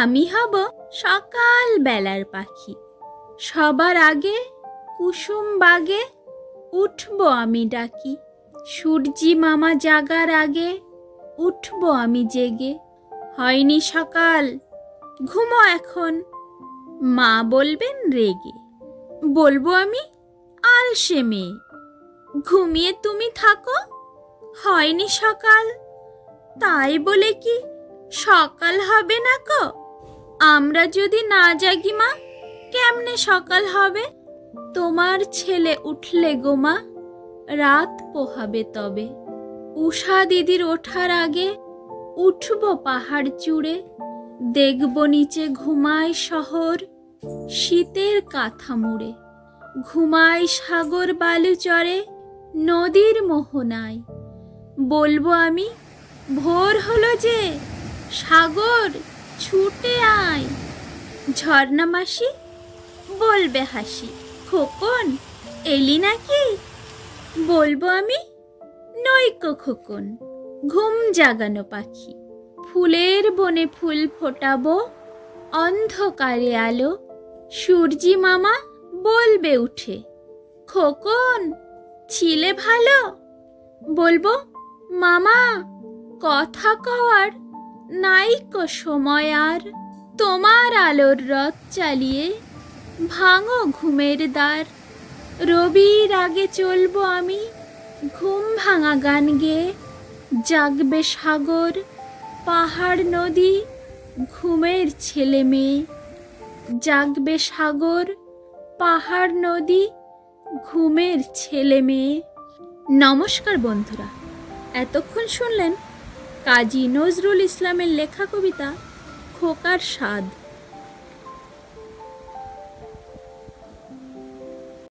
আমি হব সকাল বেলার পাখি, সবার আগে কুসুম বাগে উঠব আমি ডাকি। সূর্যি মামা জাগার আগে উঠব আমি জেগে। হয়নি সকাল, ঘুমো এখন, মা বলবেন রেগে। বলবো আমি আলসে মেয়ে, ঘুমিয়ে তুমি থাকো। হয়নি সকাল, তাই বলে কি সকাল হবে না কো? আমরা যদি না জাগি মা, কেমনে সকাল হবে? তোমার ছেলে উঠলে গো মা, রাত পোহাবে তবে। উষা দিদির ওঠার আগে উঠব পাহাড় চূড়ে। দেখব নিচে ঘুমায় শহর শীতের কাঁথা মুড়ে। ঘুমায় সাগর বালু চরে নদীর মোহনায়। বলবো আমি ভোর হলো যে, সাগর ছুটে আয়। ঝর্ণা মাসি বলবে হাসি, খোকন এলি নাকি? বলবো আমি নইকো খোকন, ঘুম জাগানো পাখি। ফুলের বনে ফুল ফোটাবো, অন্ধকারে আলো। সূর্যি মামা বলবে উঠে, খোকন ছিলে ভালো? বলবো মামা কথা কওয়ার নাইকো সময় আর। তোমার আলোর রথ চালিয়ে ভাঙো ঘুমের দ্বার। রবির আগে চলবো আমি ঘুম ভাঙা গান গেয়ে। জাগবে সাগর পাহাড় নদী ঘুমের ছেলে মেয়ে। জাগবে সাগর পাহাড় নদী ঘুমের ছেলে মেয়ে। নমস্কার বন্ধুরা, এতক্ষণ শুনলেন কাজী নজরুল ইসলামের লেখা কবিতা খোকার স্বাদ।